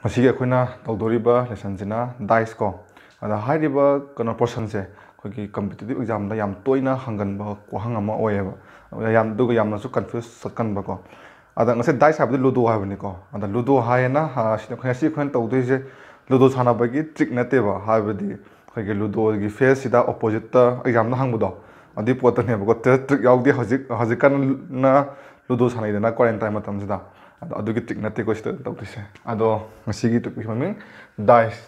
ꯃꯁꯤꯒꯤ ꯑꯩꯈꯣꯏꯅ ꯇꯧꯗꯣꯔꯤꯕ ꯂꯦꯁꯟꯁꯤꯅ ꯗꯥꯏꯁ ꯀꯣ ꯑꯗ ꯍꯥꯏꯔꯤꯕ ꯀꯩꯅꯣ ꯄꯣꯔꯁꯟꯁꯦ ꯑꯩꯈꯣꯏꯒꯤ ꯀꯝꯄꯤꯇꯤꯇꯤꯚ ꯑꯦꯛꯖꯥꯝꯗ ꯌꯥꯝ ꯇꯣꯏꯅ ꯍꯪꯒꯟꯕ ꯋꯥꯍꯪ ꯑꯃ ꯑꯣꯏꯌꯦꯕ ꯑꯗꯨꯒ ꯌꯥꯝꯅꯁꯨ ꯀꯟꯐ꯭ꯌꯨꯁ ꯆꯠꯀꯟꯕꯀꯣ ꯑꯗ ꯉꯁꯥꯏ ꯗꯥꯏꯁ ꯍꯥꯏꯕꯗꯤ ꯂꯨꯗꯣ ꯍꯥꯏꯕꯅꯤꯀꯣ ꯑꯗ ꯂꯨꯗꯣ ꯍꯥꯏꯌꯦꯅ ꯉꯁꯤ ꯑꯩꯈꯣꯏꯅ ꯇꯧꯗꯣꯏꯁꯦ ꯂꯨꯗꯣ ꯁꯥꯟꯅꯕꯒꯤ ꯇ꯭ꯔꯤꯛ ꯅꯠꯇꯦꯕ ꯍꯥꯏꯕꯗꯤ ꯑꯩꯈꯣꯏꯒꯤ ꯂꯨꯗꯣꯒꯤ ꯐꯦꯁꯁꯤꯗ ꯑꯣꯄꯣꯖꯤꯠꯇ ꯑꯦꯛꯖꯥꯝꯗ ꯍꯪꯕꯗꯣ ꯑꯗꯨꯒꯤ ꯄꯣꯠꯇꯅꯦꯕꯀꯣ ꯇ꯭ꯔꯤꯛ ꯌꯥꯎꯗꯦ ꯍꯧꯖꯤꯛꯀꯥꯟꯅ ꯂꯨꯗꯣ ꯁꯥꯟꯅꯩꯗꯅ ꯀ꯭ꯋꯥꯔꯦꯟꯇꯥꯏꯟ ꯃꯇꯝꯁꯤꯗ ꯑꯗꯣ ꯑꯗꯨꯒꯤ ꯇ꯭ꯔꯤꯛ ꯅꯠꯇꯦꯀꯣ ꯁꯤꯗ ꯇꯧꯗꯣꯏꯁꯦ ꯑꯗꯣ ꯉꯁꯤꯒꯤ ꯇꯣꯄꯤꯛ ꯃꯃꯤꯡ ꯗꯥꯏꯁ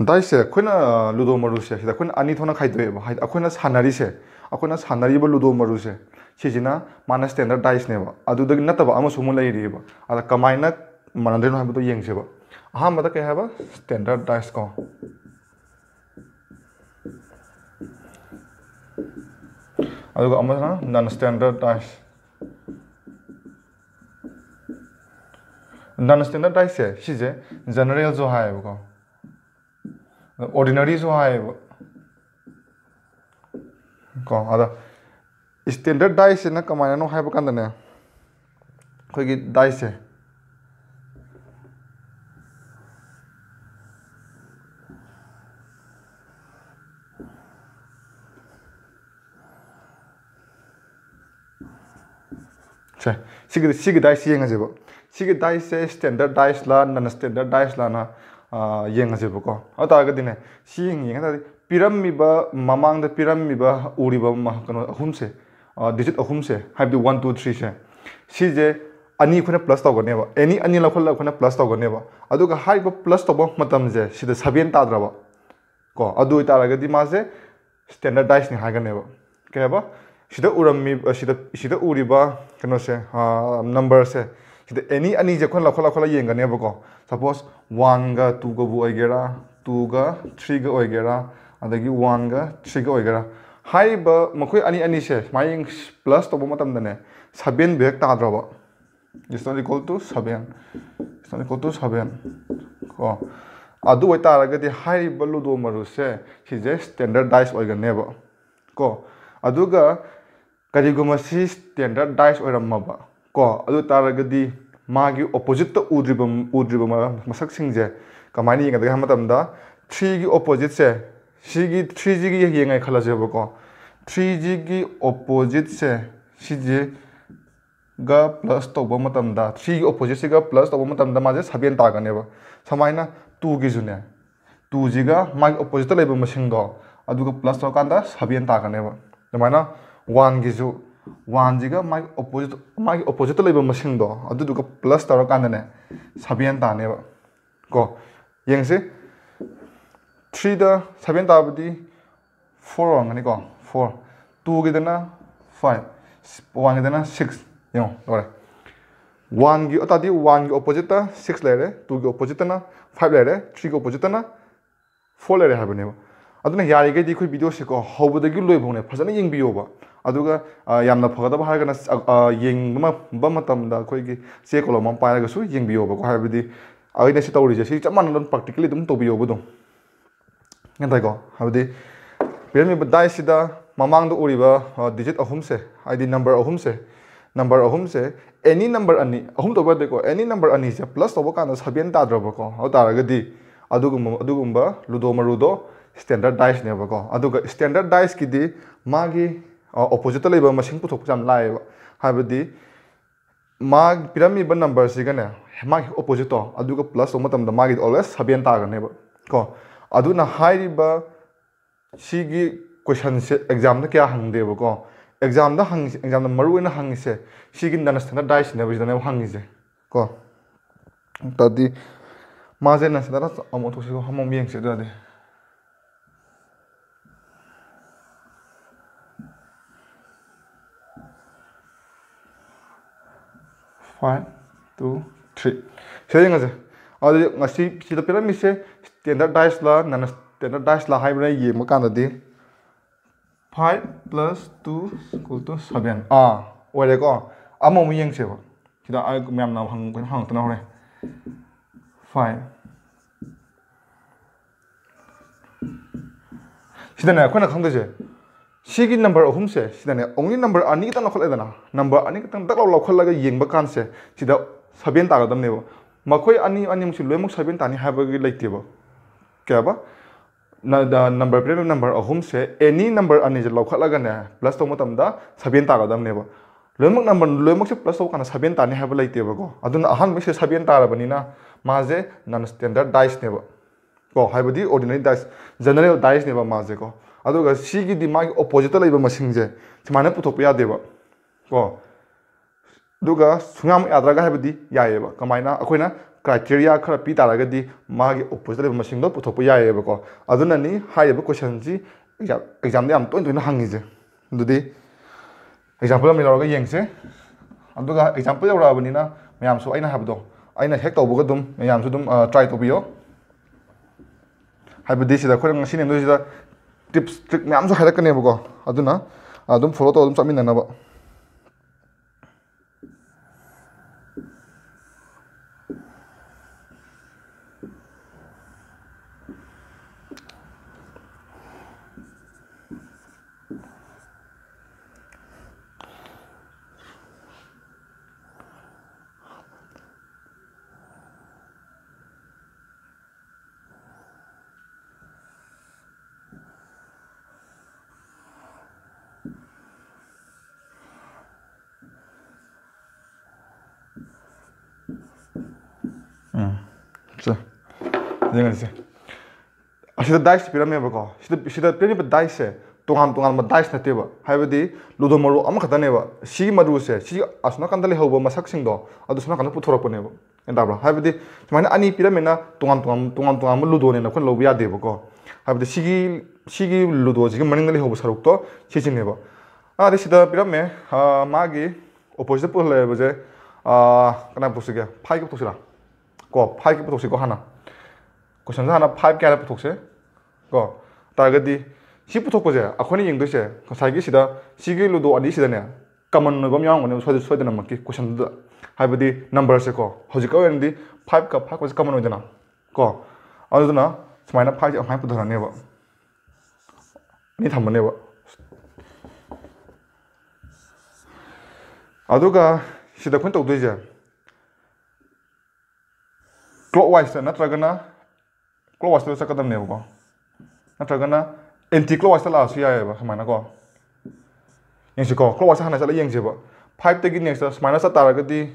ꯗꯥꯏꯁꯁꯦ ꯑꯩꯈꯣꯏꯅ ꯂꯨꯗꯣ ꯃꯔꯨꯁꯦ ꯁꯤꯗ ꯑꯩꯈꯣꯏꯅ ꯑꯅꯤ ꯊꯣꯛꯅ ꯈꯥꯏꯗꯣꯛꯑꯦꯕ ꯍꯥꯏꯗꯤ ꯑꯩꯈꯣꯏꯅ ꯁꯥꯟꯅꯔꯤꯕ ꯂꯨꯗꯣ ꯃꯔꯨꯁꯦ ꯁꯤꯁꯤꯅ ꯃꯥꯅ ꯁ꯭ꯇꯦꯟꯗꯔꯠ ꯗꯥꯏꯁꯅꯦꯕ ꯑꯗꯨꯗꯒꯤ ꯅꯠꯇꯕ ꯑꯃꯁꯨ ꯑꯃꯨꯛ ꯂꯩꯔꯤꯑꯕ ꯑꯗ ꯀꯃꯥꯏꯅ ꯃꯥꯟꯅꯗꯣꯏꯅꯣ ꯍꯥꯏꯕꯗꯣ ꯌꯦꯡꯁꯦꯕ ꯑꯍꯥꯟꯕꯗ ꯀꯩ ꯍꯥꯏꯕ ꯁ꯭ꯇꯦꯟꯗꯔꯠ ꯗꯥꯏꯁ ꯀꯣ ꯑꯗꯨꯒ ꯑꯃꯅ ꯅꯟ ꯁ꯭ꯇꯦꯟꯗꯔꯠ ꯗꯥꯏꯁ ꯅꯟ ꯁ꯭ꯇꯦꯟꯗꯔꯠ ꯗꯥꯏꯁꯁꯦ ꯁꯤꯁꯦ ꯖꯦꯅꯔꯦꯜꯁꯨ ꯍꯥꯏꯌꯦꯕꯀꯣ ꯑꯣꯔꯗꯤꯅꯔꯤꯁꯨ ꯍꯥꯏꯌꯦꯕ ꯀꯣ ꯑꯗ ꯁ꯭ꯇꯦꯟꯗꯔꯠ ꯗꯥꯏꯁꯁꯤꯅ ꯀꯃꯥꯏꯅꯅꯣ ꯍꯥꯏꯕ ꯀꯥꯟꯗꯅꯦ ꯑꯩꯈꯣꯏꯒꯤ ꯗꯥꯏꯁꯁꯦ ꯁꯤꯒꯤ ꯗꯥꯏꯁ ꯌꯦꯡꯉꯁꯦꯕ ꯁꯤꯒꯤ ꯗꯥꯏꯁꯁꯦ ꯁ꯭ꯇꯦꯟꯗꯔꯠ ꯗꯥꯏꯁꯂ ꯅꯟ ꯁ꯭ꯇꯦꯟꯗꯔꯠ ꯗꯥꯏꯁꯂꯅ ꯌꯦꯡꯉꯁꯦꯕꯀꯣ ꯑꯗꯨ ꯇꯥꯔꯒꯗꯤꯅꯦ ꯁꯤ ꯌꯦꯡꯉ ꯇꯥꯔꯗꯤ ꯄꯤꯔꯝꯃꯤꯕ ꯃꯃꯥꯡꯗ ꯄꯤꯔꯝꯃꯤꯕ ꯎꯔꯤꯕ ꯀꯩꯅꯣ ꯑꯍꯨꯝꯁꯦ ꯗꯤꯖꯤꯠ ꯑꯍꯨꯝꯁꯦ ꯍꯥꯏꯕꯗꯤ 1 2 3ꯁꯦ ꯁꯤꯁꯦ ꯑꯅꯤ ꯑꯩꯈꯣꯏꯅ ꯄ꯭ꯂꯁ ꯇꯧꯒꯅꯦꯕ ꯑꯅꯤ ꯂꯧꯈꯠꯂꯒ ꯑꯩꯈꯣꯏꯅ ꯄ꯭ꯂꯁ ꯇꯧꯒꯅꯦꯕ ꯑꯗꯨꯒ ꯍꯥꯏꯔꯤꯕ ꯄ꯭ꯂꯁ ꯇꯧꯕ ꯃꯇꯝꯁꯦ ꯁꯤꯗ 7 ꯇꯥꯗ꯭ꯔꯕ ꯀꯣ ꯑꯗꯨ ꯑꯣꯏꯇꯥꯔꯒꯗꯤ ꯃꯥꯁꯦ ꯁ꯭ꯇꯦꯟꯗꯔꯠ ꯗꯥꯏꯁꯅꯤ ꯍꯥꯏꯒꯅꯦꯕ ꯀꯩ ꯍꯥꯏꯕ ꯁꯤꯗ ꯎꯔꯤꯕ ꯀꯩꯅꯣꯁꯦ ꯅꯝꯕꯔꯁꯦ ꯁꯤꯗ ꯑꯅꯤꯁꯦ ꯑꯩꯈꯣꯏꯅ ꯂꯧꯈꯠꯂ ꯌꯦꯡꯒꯅꯦꯕꯀꯣ ꯁꯄꯣꯁ 1ꯒ 2ꯒꯕꯨ ꯑꯣꯏꯒꯦꯔꯥ 2ꯒ 3ꯒ ꯑꯣꯏꯒꯦꯔꯥ ꯑꯗꯒꯤ 1ꯒ 3ꯒ ꯑꯣꯏꯒꯦꯔꯥ ꯍꯥꯏꯔꯤꯕ ꯃꯈꯣꯏ ꯑꯅꯤꯁꯦ ꯁꯨꯃꯥꯏꯅ ꯄ꯭ꯂꯁ ꯇꯧꯕ ꯃꯇꯝꯗꯅꯦ 7 ꯕꯦꯛ ꯇꯥꯗ꯭ꯔꯕ is not equal to 7 ꯀꯣ ꯑꯗꯨ ꯑꯣꯏꯇꯥꯔꯒꯗꯤ ꯍꯥꯏꯔꯤꯕ ꯂꯨꯗꯣ ꯃꯔꯨꯁꯦ ꯁꯤꯁꯦ ꯁ꯭ꯇꯦꯟꯗꯔꯠ ꯗꯥꯏꯁ ꯑꯣꯏꯒꯅꯦꯕ ꯀꯣ ꯑꯗꯨꯒ ꯀꯔꯤꯒꯨꯝꯕ ꯁꯤ ꯁ꯭ꯇꯦꯟꯗꯔꯠ ꯗꯥꯏꯁ ꯑꯣꯏꯔꯝꯃꯕ ꯀꯣ ꯑꯗꯨ ꯇꯥꯔꯒꯗꯤ ꯃꯥꯒꯤ ꯑꯣꯄꯣꯖꯤꯠꯇ ꯎꯗ꯭ꯔꯤꯕ ꯃꯁꯛꯁꯤꯡꯁꯦ ꯀꯃꯥꯏꯅ ꯌꯦꯡꯒꯗꯒꯦ ꯍꯥꯏꯕ ꯃꯇꯝꯗ 3ꯒꯤ ꯑꯣꯄꯣꯖꯤꯠꯁꯦ ꯁꯤꯒꯤ 3Gꯒꯤ ꯌꯦꯡꯉꯦ ꯈꯜꯂꯁꯦꯕꯀꯣ 3Gꯒꯤ ꯑꯣꯄꯣꯖꯤꯠꯁꯦ ꯁꯤꯁꯦꯒ ꯄ꯭ꯂꯁ ꯇꯧꯕ ꯃꯇꯝꯗ 3ꯒꯤ ꯑꯣꯄꯣꯖꯤꯠꯁꯤꯒ ꯄ꯭ꯂꯁ ꯇꯧꯕ ꯃꯇꯝꯗ ꯃꯥꯁꯦ 7 ꯇꯥꯒꯅꯦꯕ ꯁꯨꯃꯥꯏꯅ 2ꯒꯤꯁꯨꯅꯦ 2Gꯒ ꯃꯥꯒꯤ ꯑꯣꯄꯣꯖꯤꯠꯇ ꯂꯩꯕ ꯃꯁꯤꯡꯗꯣ ꯑꯗꯨꯒ ꯄ꯭ꯂꯁ ꯇꯧꯔꯀꯥꯟꯗ 7 ꯇꯥꯒꯅꯦꯕ ꯑꯗꯨꯃꯥꯏꯅ 1ꯒꯤꯁꯨ 1ꯁꯤꯒ ꯃꯥꯒꯤ ꯑꯣꯄꯣꯖꯤꯠꯇ ꯂꯩꯕ ꯃꯁꯤꯡꯗꯣ ꯑꯗꯨꯗꯨꯒ ꯄ꯭ꯂꯁ ꯇꯧꯔꯀꯥꯟꯗꯅꯦ 7 ꯇꯥꯅꯦꯕ ꯀꯣ ꯌꯦꯡꯁꯤ 3ꯗ 7 ꯇꯥꯕꯗꯤ 4 ꯑꯣꯏꯔꯝꯒꯅꯤꯀꯣ 4 2ꯒꯤꯗꯅ 5 1ꯒꯤꯗꯅ 6 ꯌꯦꯡꯉꯣ ꯂꯣꯏꯔꯦ 1ꯒꯤ ꯑꯇꯥꯗꯤ 1ꯒꯤ ꯑꯣꯄꯣꯖꯤꯠꯇ 6 ꯂꯩꯔꯦ 2ꯒꯤ ꯑꯣꯄꯣꯖꯤꯠꯇꯅ 5 ꯂꯩꯔꯦ 3ꯒꯤ ꯑꯣꯄꯣꯖꯤꯠꯇꯅ 4 ꯂꯩꯔꯦ ꯍꯥꯏꯕꯅꯦꯕ ꯑꯗꯨꯅ ꯌꯥꯔꯤꯈꯩꯗꯤ ꯑꯩꯈꯣই ꯚꯤꯗꯤꯑꯣꯁꯦꯀꯣ ꯍꯧꯕꯗꯒꯤ ꯂꯣꯏꯐꯥꯎꯅꯦ ꯐꯖꯅ ꯌꯦꯡꯕꯤꯌꯣꯕ ꯑꯗꯨꯒ ꯌꯥꯝꯅ ꯐꯒꯗꯕ ꯍꯥꯏꯔꯒꯅ ꯌꯦꯡꯕ ꯃꯇꯝꯗ ꯑꯩꯈꯣꯏꯒꯤ ꯆꯦ ꯀꯣꯂꯣꯝ ꯑꯃ ꯄꯥꯏꯔꯒꯁꯨ ꯌꯦꯡꯕꯤꯌꯣꯕꯀꯣ ꯍꯥꯏꯕꯗꯤ ꯑꯩꯅ ꯁꯤ ꯇꯧꯔꯤꯁꯦ ꯁꯤ ꯆꯞ ꯃꯥꯟꯅꯅ ꯄ꯭ꯔꯥꯛꯇꯤꯀꯦꯜꯂꯤ ꯑꯗꯨꯝ ꯇꯧꯕꯤꯌꯣꯕ ꯑꯗꯨꯝ ꯒ꯭ꯌꯥꯟ ꯇꯥꯏꯀꯣ ꯍꯥꯏꯕꯗꯤ ꯄꯤꯔꯝꯃꯤꯕ ꯗꯥꯏꯁꯁꯤꯗ ꯃꯃꯥꯡꯗ ꯎꯔꯤꯕ ꯗꯤꯖꯤꯠ ꯑꯍꯨꯝꯁꯦ ꯍꯥꯏꯗꯤ ꯅꯝꯕꯔ ꯑꯍꯨꯝꯁꯦ ꯑꯦꯅꯤ ꯅꯝꯕꯔ ꯑꯍꯨꯝ ꯇꯧꯕ ꯌꯥꯗꯦꯀꯣ ꯑꯦꯅꯤ ꯅꯝꯕꯔ ꯑꯅꯤꯁꯦ ꯄ꯭ꯂꯁ ꯇꯧꯕ ꯀꯥꯟꯗ 7 ꯇꯥꯗ꯭ꯔꯕꯀꯣ ꯑꯗꯨ ꯇꯥꯔꯒꯗꯤ ꯑꯗꯨꯒꯨꯝꯕ ꯂꯨꯗꯣ ꯃꯔꯨꯗꯣ ꯁ꯭ꯇꯦꯟꯗꯔꯠ ꯗꯥꯏꯁꯅꯦꯕꯀꯣ ꯑꯗꯨꯒ ꯁ꯭ꯇꯦꯟꯗꯔꯠ ꯗꯥꯏꯁꯀꯤꯗꯤ ꯃꯥꯒꯤ ꯑꯣꯄꯣꯖꯤꯠꯇ ꯂꯩꯕ ꯃꯁꯤꯡ ꯄꯨꯊꯣꯛꯄꯁꯦ ꯌꯥꯝ ꯂꯥꯏꯌꯦꯕ ꯍꯥꯏꯕꯗꯤ ꯄꯤꯔꯝꯃꯤꯕ ꯅꯝꯕꯔꯁꯤꯒꯅꯦ ꯃꯥꯒꯤ ꯑꯣꯄꯣꯖꯤꯠꯇꯣ ꯑꯗꯨꯒ ꯄ꯭ꯂꯁ ꯇꯧꯕ ꯃꯇꯝꯗ ꯃꯥꯒꯤꯗꯤ ꯑꯣꯜꯋꯦꯁ 7 ꯇꯥꯒꯅꯦꯕ ꯀꯣ ꯑꯗꯨꯅ ꯍꯥꯏꯔꯤꯕ ꯁꯤꯒꯤ ꯀꯣꯏꯁꯟꯁꯦ ꯑꯦꯛꯖꯥꯝꯗ ꯀꯌꯥ ꯍꯪꯗꯦꯕꯀோ ꯑꯦꯛꯖꯥꯝꯗ ꯃꯔꯨ ꯑꯣꯏꯅ ꯍꯪꯉꯤꯁꯦ ꯁꯤꯒꯤ ꯅꯟ ꯁ꯭ꯇꯦꯟꯗꯔꯠ ꯗꯥꯏꯁꯅꯦꯕ ꯁꯤꯗꯅꯦꯕ ꯍꯪꯉꯤꯁꯦ ꯀꯣ ꯑꯗꯨꯗꯤ ꯃꯥꯁꯦ ꯅꯟ ꯁ꯭ꯇꯦꯟꯗꯔꯠ ꯑꯃꯨꯛ ꯊꯣꯛꯁꯤꯀꯣ ꯑꯃꯨꯛ ꯌꯦꯡꯁꯤ ꯑꯗꯨꯗꯤ 5 2 3 ꯁꯤꯗ ꯌꯦꯡꯉꯁꯦ ꯑꯗꯨꯗꯤ ꯉꯁꯤ ꯁꯤꯗ ꯄꯤꯔꯝꯃꯤꯁꯦ ꯁ꯭ꯇꯦꯟꯗꯔꯠ ꯗꯥꯏꯁꯂ ꯅꯟ ꯁ꯭ꯇꯦꯟꯗꯔꯠ ꯗꯥꯏꯁꯂ ꯍꯥꯏꯕꯅ ꯌꯦꯡꯕ ꯀꯥꯟꯗꯗꯤ 5 + 2 = 7 ꯑꯣꯏꯔꯦꯀꯣ ꯑꯃꯨꯛ ꯌꯦꯡꯁꯦꯕ ꯁꯤꯗ ꯃꯌꯥꯝꯅ ꯍꯪꯉꯛꯇꯅ ꯍꯧꯔꯦ 5 ꯁꯤꯗꯅꯦ ꯑꯩꯈꯣꯏꯅ ꯈꯪꯗꯣꯏꯁꯦ Sigi number ahum se sidane only number ani kitang lakhol edana number ani kitang dak lakhol laga yengba kan se sida 7 ta gadam nebo makhoi ani ani msi loimuk 7 tani habagi leitebo kya ba na da number premium number ahum se any number ani je lakhol laga ne plus to matam da 7 ta gadam nebo loimuk number loimuk se plus to kana 7 tani hab leitebo ko aduna ahan mi se 7 ta rabani na maje non standard dice nebo ko habadi ordinary dice general dice nebo maje ko aduga sigi di magi opposite laiba masingje simana puthokpa yadeba ko duga sungam yadraga habadi yayeba kamaina akoina criteria khara pi taragadi magi opposite laiba masingdo puthokpa yayeba ko aduna ni hayeba question ji exam de am toin toin hangije dudi example mi laraga yengse aduga example yaurabani na mayam so aina habdo aina hek tawbuga dum mayam su dum try to biyo habadi sida khorang sine ndo sida tips trick ma'am जो है करने बको अदुना अदुम follow तो अदुम सबमिन ननबा jangan sih. Asida dice piramid bako. Sida piramid dice tungan ma dice na tiba. Habadi ludo maru ama kata neba. Si maru se si asna kandali hauba masak singdo. Adu sna kandu puthora po neba. Enda bro. Habadi cuma ani piramid na tungan ma ludo ne na kon lobi ade bako. Habadi sigi ludo sigi maning dali hauba saruk to si neba. Adi sida piramid magi opposite po le baje kana pusiga. Pai ke pusira. Ko pai ke pusi ko hana. Question 하나 5 क्या पुथोकसे को तागदी सी पुथोकजे अखोनी यंगदोसे साइगी सिदा सिगी लुदो अनि सिदाने कमन नगम यांग ने सोदे सोदे नमकी question the हाइबदी number से को हजिका वेंदी 5 का 5 को कमन होजना को अदुना समाइना 5 जे हाइ पुथरानेबा नि थमनेबा अदुगा सिदा कोन तौदोजे clockwise नत्रगना clockwise to sakadam nebo ko natragana anti clockwise la su ya ba samana ko yengsi ko clockwise hana sala yengse ba 5 tagi next minus taragadi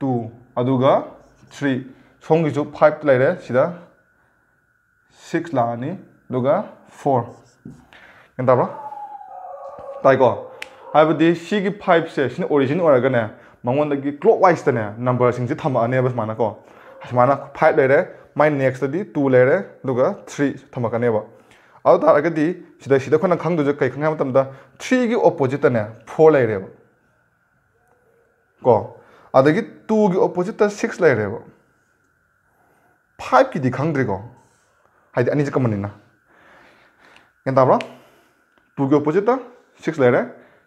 2 aduga 3 songi ju 5 laire sida 6 lani duga 4 enda ba tai ko habadi sigi 5 se sin origin oragane mangonda clockwise tane number sing ji thama ane ba samana ko samana 5 laire my next di 2 layer duga 3 thamakane ba aw ta agadi sida khona khang du je kai khang matam da 3 gi opposite ne 4 layer ba ko adagi 2 gi opposite ta 6 layer ba 5 ki di khang dri ko haidi ani je kamani na ken ta bro 2 gi opposite ta 6 layer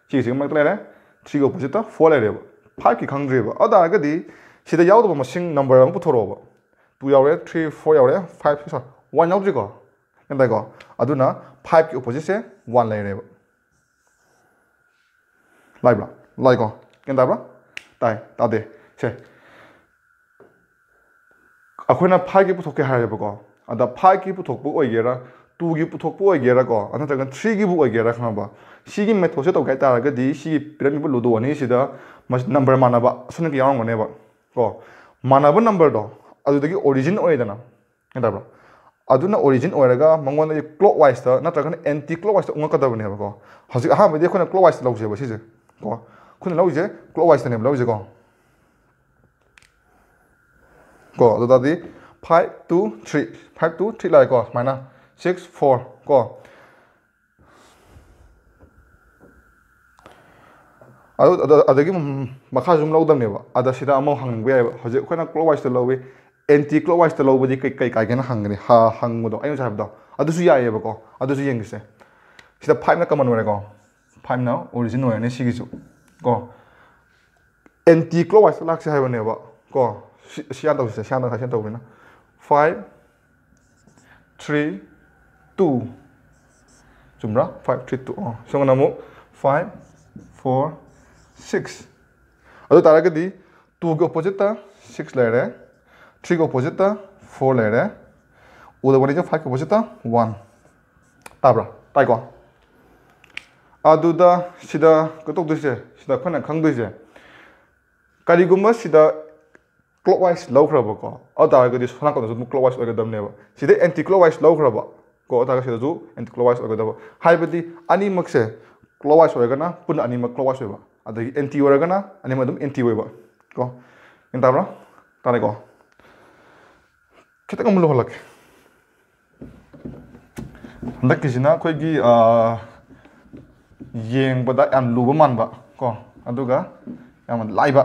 chi sing mak layer 3 gi opposite ta 4 layer ba 5 ki khang dri ba aw ta agadi sida yaw do ma sing number ang puthoro ba 2 yaure 3 4 yaure 5 6 1 yaudri ko enda ko aduna 5 ki opposite se 1 lai reba lai bra lai ko enda bra tai ta de se akhona 5 ki puthok ke hareba ko ada 5 ki puthok bu oigera 2 gi puthok bu oigera ko ana ta 3 gi bu oigera khama ba si gi method se to kai ta ga di si pyramid bu ludo ani sida number manaba sun ki yaung ne ba ko manaba number do adudagi origin oidana endabra aduna origin oiraga mangona clockwise ta natraga anti clockwise ta unga kadabane ba ko hasi ha bade khona clockwise lawje ba sije ko khona lawje clockwise ta ne lawje ko adadi 5 2 3 5 2 3 lai ko mana 6 4 ko adagi makha zum lawdam ne ba ada sida amo hangbe hasi khona clockwise ta lawi anti clockwise ta lobadi kai gena hangni ha hangmudo ayo sabdo adusu yaye ba ko adusu yengise sida 5 na common ore ko 5 na origin ore ne sigisu ko anti clockwise lakse ha bane ba ko sian ta sian ta na 5 3 2 ꯆꯨꯝꯕ꯭ꯔꯥ 5 3 2 ꯁꯣꯝꯗꯅ ꯑꯃꯨꯛ 5 4 6 ꯑꯗꯨ ꯇꯥꯔꯒꯗꯤ 2ꯒꯤ ꯑꯣꯄꯣꯖꯤꯠꯇ 6 ꯂꯩꯔꯦ 3ꯒꯤ ꯑꯣꯄꯣꯖꯤꯠꯇ 4 ꯂꯩꯔꯦ ꯎꯗꯕꯅꯤꯁꯦ 5ꯒꯤ ꯑꯣꯄꯣꯖꯤꯠꯇ 1 ꯇꯥꯕ꯭ꯔꯥ ꯇꯥꯏꯀꯣ ꯑꯗꯨꯗ ꯁꯤꯗ ꯀꯩꯅꯣ ꯇꯧꯗꯣꯏꯁꯦ ꯁꯤꯗ ꯑꯩꯈꯣꯏꯅ ꯈꯪꯗꯣꯏꯁꯦ ꯀꯔꯤꯒꯨꯝꯕ ꯁꯤꯗ ꯀ꯭ꯂꯣꯛꯋꯥꯏꯁ ꯂꯧꯈ꯭ꯔꯕꯀꯣ ꯑꯗꯨ ꯇꯥꯔꯒꯗꯤ ꯁꯣꯝ ꯅꯥꯀꯟꯗꯁꯨ ꯑꯗꯨꯝ ꯀ꯭ꯂꯣꯛꯋꯥꯏꯁ ꯑꯣꯏꯒꯗꯕꯅꯦꯕ ꯁꯤꯗ ꯑꯦꯟꯇꯤ ꯀ꯭ꯂꯣꯛꯋꯥꯏꯁ ꯂꯧꯈ꯭ꯔꯕ ꯀꯣ ꯑꯗꯨ ꯇꯥꯔꯒꯗꯤ ꯁꯤꯗꯁꯨ ꯑꯦꯟꯇꯤ ꯀ꯭ꯂꯣꯛꯋꯥꯏꯁ ꯑꯣꯏꯒꯗꯕ ꯍꯥꯏꯕꯗꯤ ꯑꯅꯤꯃꯛꯁꯦ ꯀ꯭ꯂꯣꯛꯋꯥꯏꯁ ꯑꯣꯏꯔꯒꯅ ꯄꯨꯟꯅ ꯑꯅꯤꯃꯛ ꯀ꯭ꯂꯣꯛꯋꯥꯏꯁ ꯑꯣꯏꯕ ꯑꯗꯒꯤ ꯑꯦꯟꯇꯤ ꯑꯣꯏꯔꯒꯅ ꯑꯅꯤꯃꯛ ꯑꯗꯨꯝ ꯑꯦꯟꯇꯤ ꯑꯣꯏꯕ ꯀꯣ ꯒ꯭ꯌꯥꯟ ꯇꯥꯕ꯭ꯔꯥ ꯇꯥꯔꯦꯀꯣ ꯈꯤꯇꯪ ꯑꯃꯨꯛ ꯂꯧꯍꯜꯂꯛꯀꯦ ꯍꯟꯗꯛꯀꯤꯁꯤꯅ ꯑꯩꯈꯣꯏꯒꯤ ꯌꯦꯡꯕꯗ ꯌꯥꯝ ꯂꯨꯕ ꯃꯥꯟꯕ ꯀꯣ ꯑꯗꯨꯒ ꯌꯥꯝꯅ ꯂꯥꯏꯕ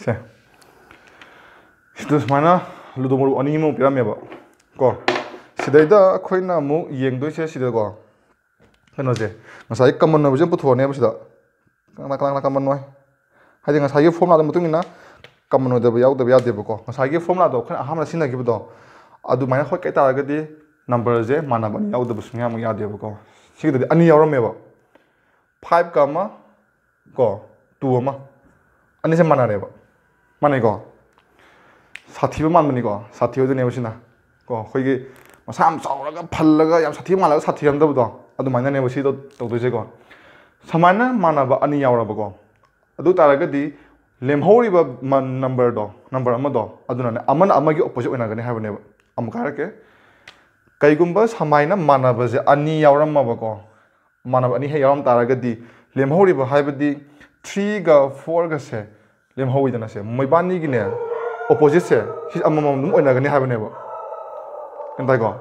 ꯁꯦ ꯁꯤꯗ ꯁꯨꯃꯥꯏꯅ ꯂꯨꯗꯣ ꯃꯔꯨ ꯑꯅꯤ ꯑꯃ ꯄꯤꯔꯝꯃꯦꯕ ꯀꯣ ꯁꯤꯗꯩꯗ ꯑꯩꯈꯣꯏꯅ ꯑꯃꯨꯛ ꯌꯦꯡꯗꯣꯏꯁꯦ ꯁꯤꯗꯀꯣ ꯀꯩꯅꯣꯁꯦ ꯉꯁꯥꯏ ꯀꯃꯟ ꯑꯣꯏꯕꯁꯦ ꯄꯨꯊꯣꯛꯑꯅꯦꯕ ꯁꯤꯗ ꯀꯅꯥ ꯀꯃꯟ ꯑꯣꯏ ꯍꯥꯏꯗꯤ ꯉꯁꯥꯏꯒꯤ ꯐꯣꯔꯃꯨꯂꯥꯗ ꯃꯇꯨꯡ ꯏꯟꯅ ꯀꯃꯟ ꯑꯣꯏꯗꯕ ꯌꯥꯎꯗꯕ ꯌꯥꯗꯦꯕꯀꯣ ꯉꯁꯥꯏꯒꯤ ꯐꯣꯔꯃꯨꯂꯥꯗꯣ ꯑꯩꯈꯣꯏꯅ ꯑꯍꯥꯟꯕꯗ ꯁꯤꯖꯤꯟꯅꯈꯤꯕꯗꯣ ꯑꯗꯨꯃꯥꯏꯅ ꯍꯣꯠꯀꯦ ꯇꯥꯔꯒꯗꯤ ꯅꯝꯕꯔꯁꯦ ꯃꯥꯟꯅꯕ ꯑꯅꯤ ꯌꯥꯎꯗꯕ ꯁꯨꯡꯌꯥꯃꯛ ꯌꯥꯗꯦꯕꯀꯣ ꯁꯤꯒꯤꯗꯗꯤ ꯑꯅꯤ ꯌꯥꯎꯔꯝꯃꯦꯕ 5ꯒ ꯑꯃ ꯀꯣ 2 ꯑꯃ ꯑꯅꯤꯁꯦ ꯃꯥꯟꯅꯔꯦꯕ ꯃꯥꯟꯅꯩꯀꯣ ꯁꯥꯊꯤꯕ ꯃꯥꯟꯕꯅꯤꯀꯣ ꯁꯥꯊꯤꯕꯗꯨꯅꯦꯕ ꯁꯤꯅ ꯀꯣ ꯑꯩꯈꯣꯏꯒꯤ ꯃꯁꯥ ꯌꯥꯝ ꯆꯥꯎꯔꯒ ꯐꯜꯂꯒ ꯌꯥꯝ ꯁꯥꯊꯤꯕ ꯃꯥꯜꯂꯒ ꯁꯥꯊꯤꯔꯝꯗꯕꯗꯣ ꯑꯗꯨꯃꯥꯏꯅꯅꯦꯕ ꯁꯤꯗꯣ ꯇꯧꯗꯣꯏꯁꯦꯀꯣ ꯁꯨꯃꯥꯏꯅ ꯃꯥꯟꯅꯕ ꯑꯅꯤ ꯌꯥꯎꯔꯕꯀꯣ ꯑꯗꯨ ꯇꯥꯔꯒꯗꯤ ꯂꯦꯝꯍꯧꯔꯤꯕ ꯅꯝꯕꯔ ꯑꯃꯗꯣ ꯑꯗꯨꯅꯅꯦ ꯑꯃꯅ ꯑꯃꯒꯤ ꯑꯣꯄꯣꯖꯤꯠ ꯑꯣꯏꯅꯒꯅꯤ ꯍꯥꯏꯕꯅꯦꯕ ꯑꯃꯨꯛ ꯍꯥꯏꯔꯛꯀꯦ ꯀꯩꯒꯨꯝꯕ ꯁꯨꯃꯥꯏꯅ ꯃꯥꯟꯅꯕꯁꯦ ꯑꯅꯤ ꯌꯥꯎꯔꯝꯃꯕꯀꯣ ꯃꯥꯟꯅꯕ ꯑꯅꯤ ꯍꯦꯛ ꯌꯥꯎꯔꯝ ꯇꯥꯔꯒꯗꯤ ꯂꯦꯝꯍꯧꯔꯤꯕ ꯍꯥꯏꯕꯗꯤ 3ꯒ 4ꯒꯁꯦ ꯂꯦꯝꯍꯧꯋꯤꯗꯅ ꯁꯦ ꯃꯣꯏꯕꯥꯅꯤꯒꯤꯅꯦ ꯑꯣꯄꯣꯖꯤꯠꯁꯦ ꯁꯤ ꯑꯃꯃꯝ ꯑꯗꯨꯝ ꯑꯣꯏꯅꯒꯅꯤ ꯍꯥꯏꯕꯅꯦꯕ ꯇꯥꯏꯀꯣ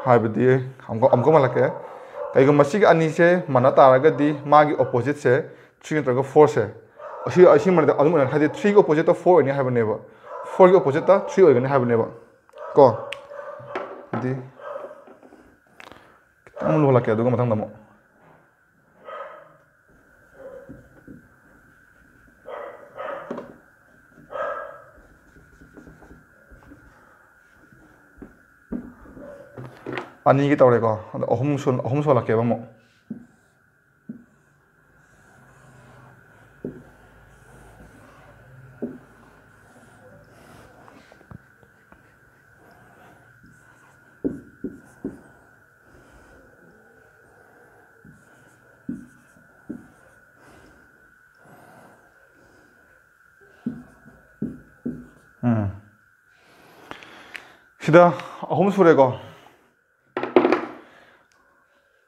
ꯍꯥꯏꯕꯗꯤ ꯑꯃꯨꯛꯀ ꯃꯜꯂꯛꯀꯦ ꯀꯩꯒꯨꯝꯕ ꯁꯤꯒꯤ ꯑꯅꯤꯁꯦ ꯃꯥꯟꯅ ꯇꯥꯔꯒꯗꯤ ꯃꯥꯒꯤ ꯑꯣꯄꯣꯖꯤꯠꯁꯦ 3 ꯅꯠꯇ꯭ꯔꯒ 4ꯁꯦ ꯑꯁꯤ ꯃꯔꯛꯇ ꯑꯗꯨꯝ ꯑꯣꯏꯅ ꯍꯥꯏꯗꯤ 3ꯒꯤ ꯑꯣꯄꯣꯖꯤꯠꯇ 4 ꯑꯣꯏꯅꯤ ꯍꯥꯏꯕꯅꯦꯕ 4ꯒꯤ ꯑꯣꯄꯣꯖꯤꯠꯇ 3 ꯑꯣꯏꯒꯅꯤ ꯍꯥꯏꯕꯅꯦꯕ ꯀꯣ ꯍꯥꯏꯗꯤ ꯈꯤꯇꯪ ꯑꯃꯨꯛ ꯂꯣꯜꯂꯛꯀꯦ ꯑꯗꯨꯒ ꯃꯊꯪꯗ ꯑꯃꯨꯛ ꯑꯅꯤꯒꯤ ꯇꯧꯔꯦꯀꯣ ꯑꯗꯣ ꯑꯍꯨꯝ ꯁꯣꯜꯂꯛꯀꯦꯕ ꯑꯃꯨꯛ ꯁꯤꯗ ꯑꯍꯨꯝ ꯁꯨꯔꯦꯀꯣ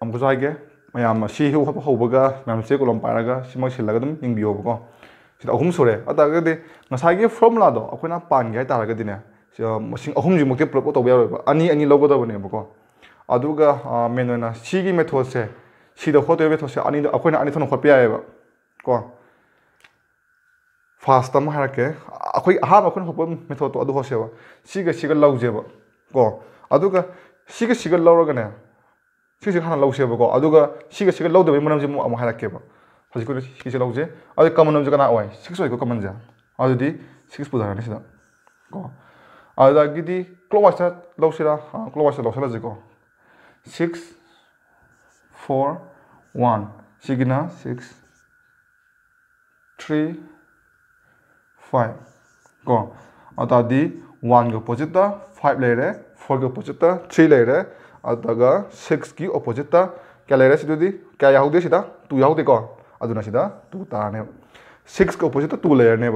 ꯑꯃꯨꯛꯀꯁꯨ ꯍꯥꯏꯒꯦ ꯃꯌꯥꯝ ꯁꯤ ꯍꯧꯕꯒ ꯃꯌꯥꯝ ꯆꯦ ꯀꯣꯂꯣꯝ ꯄꯥꯏꯔꯒ ꯁꯤꯃꯛ ꯁꯤꯜꯂꯒ ꯑꯗꯨꯝ ꯌꯦꯡꯕꯤꯌꯣꯕꯀꯣ ꯁꯤꯗ ꯑꯍꯨꯝ ꯁꯨꯔꯦ ꯑꯗꯨ ꯇꯥꯔꯒꯗꯤ ꯉꯁꯥꯏꯒꯤ ꯐꯣꯔꯃꯨꯂꯥꯗꯣ ꯑꯩꯈꯣꯏꯅ ꯄꯥꯟꯒꯦ ꯍꯥꯏ ꯇꯥꯔꯒꯗꯤꯅꯦ ꯃꯁꯤꯡ ꯑꯍꯨꯝꯁꯤꯃꯛꯇꯤ ꯄꯨꯂꯞ ꯇꯧꯕ ꯌꯥꯔꯣꯏꯕ ꯑꯅꯤ ꯑꯅꯤ ꯂꯧꯒꯗꯕꯅꯦꯕꯀꯣ ꯑꯗꯨꯒ ꯃꯦꯟ ꯑꯣꯏꯅ ꯁꯤꯒꯤ ꯃꯦꯊꯣꯠꯁꯦ ꯁꯤꯗ ꯍꯣꯠꯇꯣꯏꯕ ꯃꯦꯊꯣꯠꯁꯦ ꯑꯅꯤꯗꯣ ꯑꯩꯈꯣꯏꯅ ꯑꯅꯤ ꯊꯣꯛꯅ ꯍꯣꯠꯄ ꯌꯥꯏꯑꯕ ꯀꯣ ꯐꯥꯁꯇ ꯑꯃ ꯍꯥꯏꯔꯛꯀꯦ ꯑꯩꯈꯣꯏ ꯑꯍꯥꯟꯕ ꯑꯩꯈꯣꯏꯅ ꯍꯣꯠꯄ ꯃꯦꯊꯣꯠꯇꯣ ꯑꯗꯨ ꯍꯣꯠꯁꯦꯕ ꯁꯤꯒ ꯂꯧꯖꯦꯕ ꯀꯣ ꯑꯗꯨꯒ ꯁꯤꯒ ꯂꯧꯔꯒꯅꯦ ꯁꯤꯁꯦ ꯍꯥꯟꯅ ꯂꯧꯁꯦꯕꯀꯣ ꯑꯗꯨꯒ ꯁꯤꯒ ꯂꯧꯗꯕꯒꯤ ꯃꯔꯝꯁꯦ ꯑꯃꯨꯛ ꯍꯥꯏꯔꯛꯀꯦꯕ ꯍꯧꯖꯤꯛꯀꯤ ꯁꯤꯁꯦ ꯂꯧꯁꯦ ꯑꯗꯨ ꯀꯃꯟ ꯑꯃꯁꯦ ꯀꯅꯥ ꯑꯣꯏ 6 ꯑꯣꯏꯀꯣ ꯀꯃꯟꯁꯦ ꯑꯗꯨꯗꯤ 6 ꯄꯨꯊꯔꯅꯤ ꯁꯤꯗ ꯀꯣ ꯑꯗꯨꯗꯒꯤꯗꯤ ꯀ꯭ꯂꯣꯛꯋꯥꯏꯁꯇ ꯂꯧꯁꯤꯔꯥ ꯀ꯭ꯂꯣꯛꯋꯥꯏꯁꯇ ꯂꯧꯁꯤꯜꯂꯁꯤꯀꯣ 6 4 1 ꯁꯤꯒꯤꯅ 6 3 5 ꯀꯣ ꯑꯗꯨ ꯇꯥꯔꯗꯤ 1ꯒꯤ ꯑꯣꯄꯣꯖꯤꯠꯇ 5 ꯂꯩꯔꯦ 4ꯒꯤ ꯑꯣꯄꯣꯖꯤꯠꯇ 3 ꯂꯩꯔꯦ अदुगा 6 की ऑपोजिट ता क्या लेरे सिदुदी क्या याहुदे सिदा 2 याहुदे को अदुना सिदा 2 ताने 6 का ऑपोजिट ता 2 लेयर ने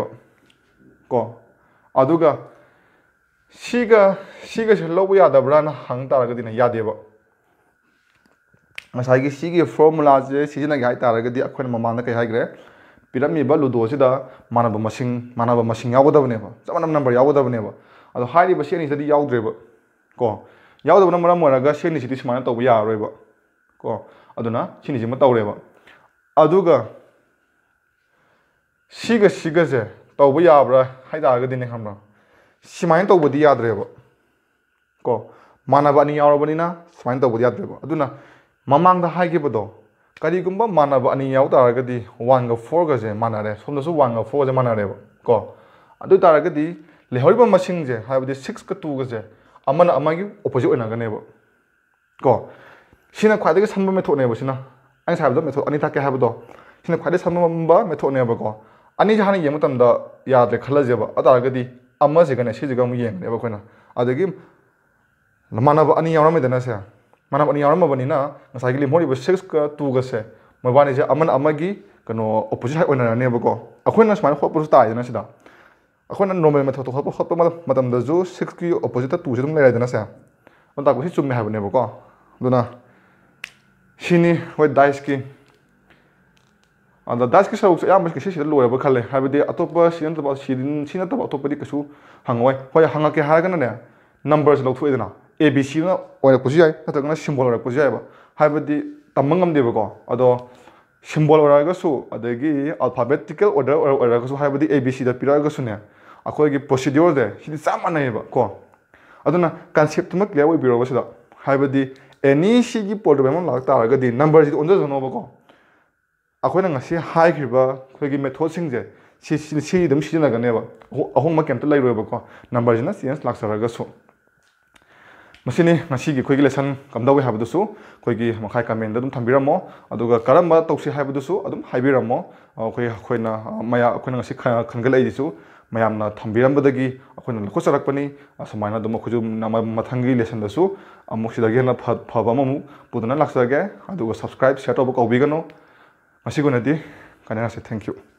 को अदुगा 시가 실 러브 야다브라나 항따라거디나 야데바 ngасai gi sigi formula je sijina gi haitaraga akhon mamana kai haigre pirami ba ludo sida manaba masing yagodabne ba samanam number yagodabne ba ado hairi ba seni sidi yaudre ba ko yaudabna maram waraga seni sidi smana to ya roi ba ko aduna sini jima tawre ba aduga siga je to ba ya bra haitaraga dine khamna simain to bodi yadre ba ko manaba ani yaurabani simain to bodi yadre ba aduna mamang da haige bodo kari gumba manaba ani yaw taragadi 1 ga 4 ga je manare somdasu 1 ga 4 je manare ko adu taragadi lehoriba masing je haibadi 6 ka 2 ga je amana amagi opposite oina ga ne ko sina khwade ga sanba method ne sina ang saibdo method ani take haibdo sina khwade sanba mamba method ne ko ani jahani yem tam da yadre khala je ba ataragadi amma je ga ne si je ga mu yeng ne ba khoina adagi manaba ani yawra me dana se mana ani yaram bani na ngasai gili mori ba 6 ka 2 ga se mabani je aman amagi kano opposite oina ne ba ko akhona smile khop pu ta ina sida akhona normal method to khop matam da ju 6 ki opposite 2 je dum le dana se on ta ko si chum me ha ne ba ko duna shini hoi dice ki anda dice ki sa ya mas ki si lo ba khale ha bi atopa sin ta ba sin sin ta ba atopa di kasu hangoi hoi hanga ke ha ga na ne numbers lo thu idana ABC na oina pusi ai natagana symbol ora pusi ai ba haibadi tamangam de ba ko ado symbol ora ga su adagi alphabetical order ora ga su haibadi ABC da pira ga su ne akoi gi procedure de hidi samana ba ko aduna concept ma clear oi biro ba su da haibadi any si gi problem ma lag ta ga di number ji onja jono ba ko akoi na ngasi hai gi ba khoi gi method sing je si dum si na ga ne ba ahong ma kem ta lai ro ba ko number ji na science lag sa ga su masini ngasi gi khoigi lesson kamdawi habudusu khoigi makhai comment da dum thambiramo aduga karamba tawsi habudusu adum haibiramo khoina maya khoina ngasi khangalai disu mayamna thambirambadagi khoina lokhosarakpani asamaina dum khujum nama mathangi lesson dasu amuksidagi na phawamamu pudana laksage aduga subscribe share to ko bigano ngasi gunadi kanana se thank you